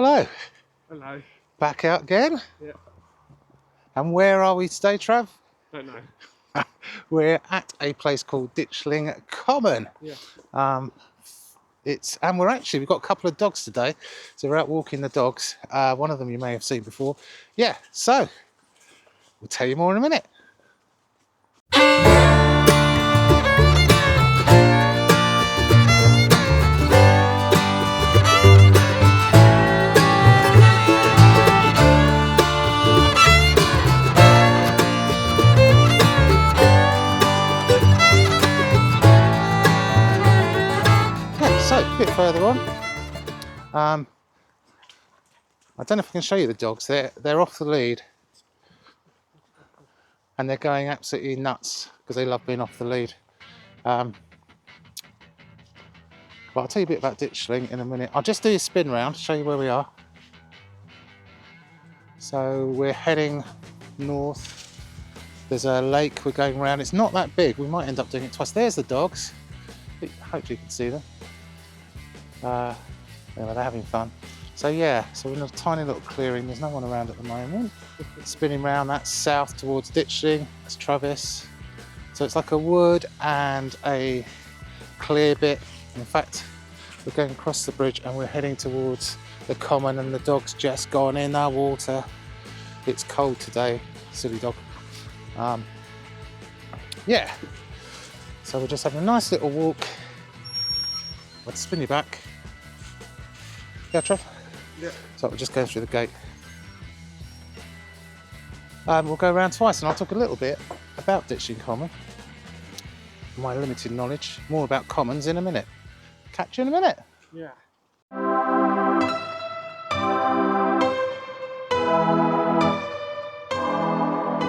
Hello. Hello. Back out again. Yeah. And where are we today, Trav? Don't know. We're at a place called Ditchling Common. Yeah. We've got a couple of dogs today, so we're out walking the dogs. One of them you may have seen before. Yeah, so we'll tell you more in a minute. So a bit further on, I don't know if I can show you the dogs. They're off the lead, and they're going absolutely nuts because they love being off the lead. But I'll tell you a bit about Ditchling in a minute. I'll just do a spin round, show you where we are. So we're heading north. There's a lake we're going around. It's not that big. We might end up doing it twice. There's the dogs. Hopefully you can see them. Anyway, they're having fun. So yeah, so we're in a tiny little clearing. There's no one around at the moment. Spinning round, that's south towards Ditchling. That's Travis. So it's like a wood and a clear bit. In fact, we're going across the bridge and we're heading towards the common, and the dog's just gone in our water. It's cold today, silly dog. Yeah, so we're just having a nice little walk. Let's spin you back. Yeah, Trev? Yeah. So we'll just go through the gate. We'll go around twice and I'll talk a little bit about Ditchling Common. My limited knowledge, more about commons in a minute. Catch you in a minute. Yeah.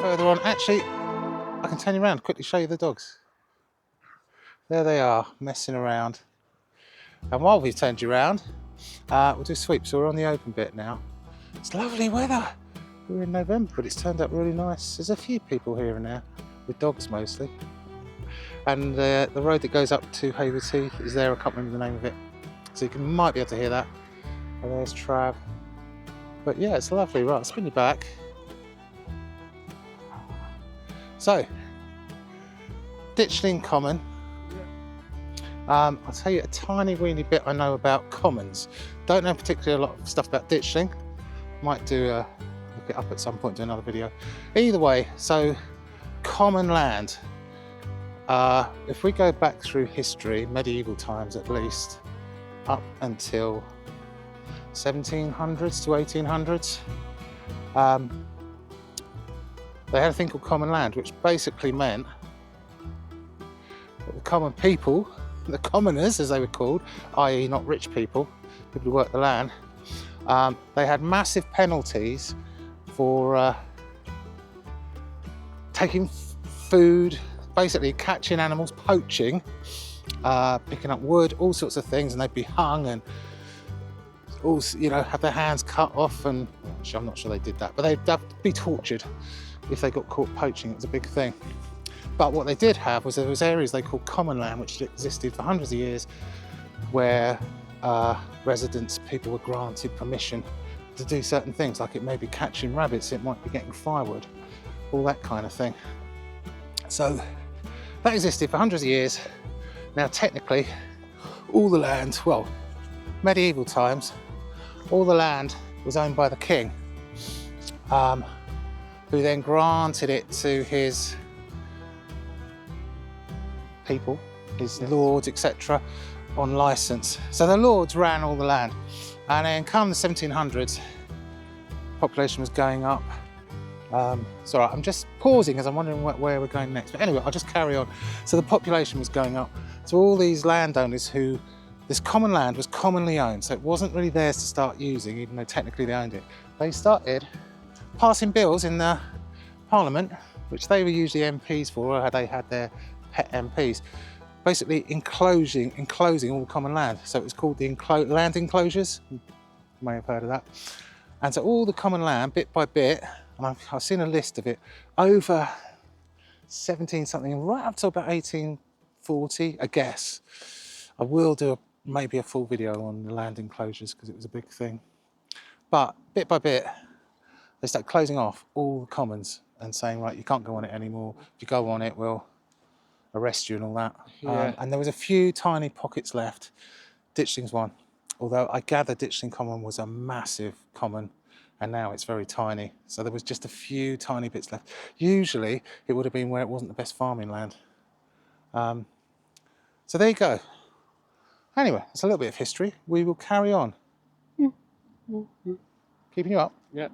Further on, actually, I can turn you around, quickly show you the dogs. There they are, messing around. And while we've turned you around, we'll do a sweep. So we're on the open bit now. It's lovely weather. We're in November, but it's turned out really nice. There's a few people here and there, with dogs mostly. And the road that goes up to Hayward's Heath is there. I can't remember the name of it. So you might be able to hear that. And there's Trav. But yeah, it's lovely. Right, I'll spin you back. So, Ditchling Common. I'll tell you a tiny weeny bit I know about commons. Don't know particularly a lot of stuff about Ditchling. Might look it up at some point, do another video. Either way, so common land. If we go back through history, medieval times at least, up until 1700s to 1800s, they had a thing called common land, which basically meant that the common people, the commoners as they were called, i.e. not rich people, people who worked the land, they had massive penalties for taking food, basically catching animals, poaching, picking up wood, all sorts of things, and they'd be hung and also, have their hands cut off. And actually, I'm not sure they did that, but they'd have to be tortured if they got caught poaching. It was a big thing. But what they did have was there was areas they called common land, which existed for hundreds of years, where residents, people were granted permission to do certain things, like it may be catching rabbits, it might be getting firewood, all that kind of thing. So that existed for hundreds of years. Now technically, all the land, well, medieval times, all the land was owned by the king, who then granted it to his people, his lords, etc., on license. So the lords ran all the land. And then come the 1700s, population was going up. Sorry, I'm just pausing because I'm wondering where we're going next. But anyway, I'll just carry on. So the population was going up. So all these landowners who, this common land was commonly owned. So it wasn't really theirs to start using, even though technically they owned it. They started passing bills in the Parliament, which they were usually MPs for, or they had their pet MPs, basically enclosing all the common land. So it was called the Land Enclosures. You may have heard of that. And so all the common land, bit by bit, and I've seen a list of it, over 17 something, right up to about 1840, I guess. I will do maybe a full video on the Land Enclosures because it was a big thing. But bit by bit, they start closing off all the commons and saying, right, you can't go on it anymore. If you go on it, we'll arrest you and all that. Yeah. And there was a few tiny pockets left. Ditchling's one. Although I gather Ditchling Common was a massive common, and now it's very tiny. So there was just a few tiny bits left. Usually it would have been where it wasn't the best farming land. So there you go. Anyway, it's a little bit of history. We will carry on. Keeping you up. Yeah.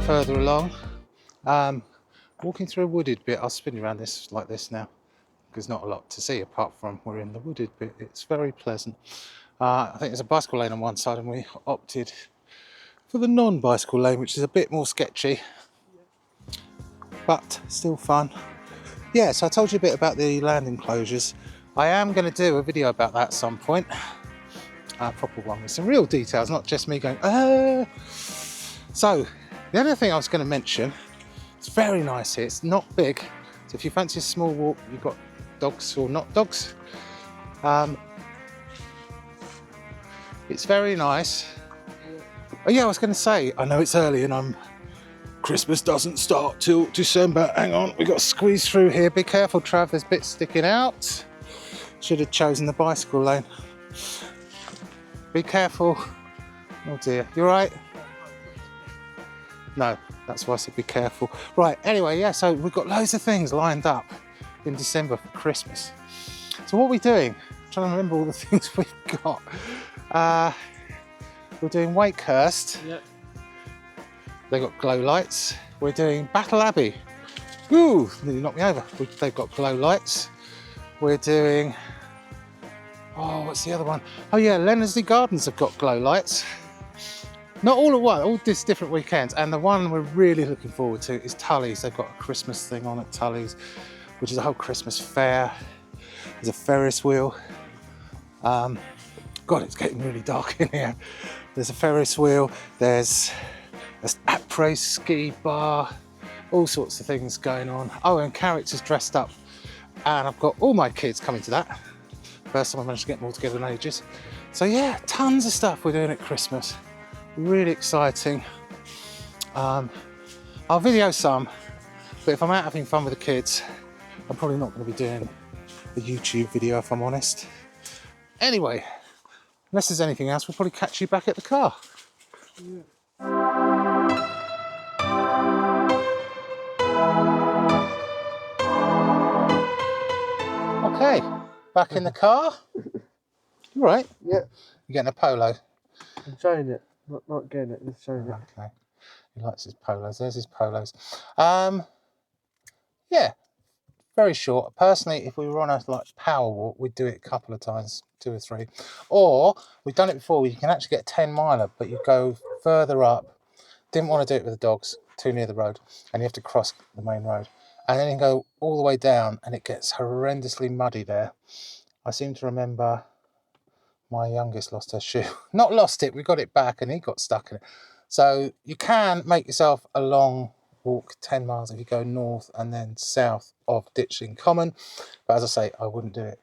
Further along, walking through a wooded bit. I'll spin you around this like this now, because not a lot to see apart from we're in the wooded bit. It's very pleasant. I think there's a bicycle lane on one side, and we opted for the non-bicycle lane, which is a bit more sketchy, but still fun. Yeah, so I told you a bit about the Land Enclosures. I am going to do a video about that at some point, a proper one with some real details, not just me going, So, the other thing I was going to mention, it's very nice here, it's not big, so if you fancy a small walk, you've got dogs or not dogs, it's very nice. Oh yeah, I was going to say, I know it's early and Christmas doesn't start till December, hang on, we've got to squeeze through here, be careful Trav, there's bits sticking out, should have chosen the bicycle lane, be careful, oh dear, you alright? No, that's why I said be careful. Right, anyway, yeah, so we've got loads of things lined up in December for Christmas. So what are we doing? I'm trying to remember all the things we've got. We're doing Wakehurst. Yeah. They've got glow lights. We're doing Battle Abbey. Ooh, nearly knocked me over. They've got glow lights. We're doing, oh, what's the other one? Oh yeah, Leonardsley Gardens have got glow lights. Not all at once, all this different weekends. And the one we're really looking forward to is Tully's. They've got a Christmas thing on at Tully's, which is a whole Christmas fair. There's a Ferris wheel. God, it's getting really dark in here. There's a Ferris wheel. There's an après ski bar. All sorts of things going on. Oh, and characters dressed up. And I've got all my kids coming to that. First time I managed to get them all together in ages. So yeah, tons of stuff we're doing at Christmas. Really exciting. I'll video some, but if I'm out having fun with the kids, I'm probably not going to be doing a YouTube video if I'm honest. Anyway, unless there's anything else, we'll probably catch you back at the car. Yeah. Okay, back in the car. You right? Yeah. You're getting a polo? I'm showing it. Not getting it, just showing it. Okay. He likes his polos. There's his polos. Yeah, very short. Personally, if we were on a power walk, we'd do it a couple of times, 2 or 3. Or we've done it before where you can actually get a 10 miler, but you go further up. Didn't want to do it with the dogs, too near the road, and you have to cross the main road. And then you go all the way down and it gets horrendously muddy there. I seem to remember my youngest lost her shoe. Not lost it, we got it back and he got stuck in it. So you can make yourself a long walk, 10 miles if you go north and then south of Ditchling Common. But as I say, I wouldn't do it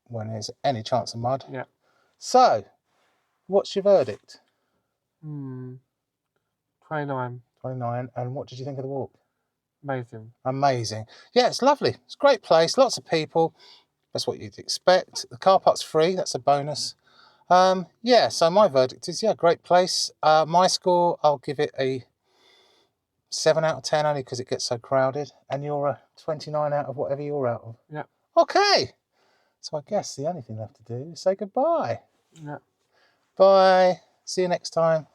when there's any chance of mud. Yeah. So, what's your verdict? 29. 29. And what did you think of the walk? Amazing. Amazing. Yeah, it's lovely. It's a great place, lots of people. That's what you'd expect. The car park's free, that's a bonus. Yeah, so my verdict is, yeah, great place. My score, I'll give it a 7 out of 10 only because it gets so crowded. And you're a 29 out of whatever you're out of. Yeah. Okay. So I guess the only thing left to do is say goodbye. Yeah. Bye. See you next time.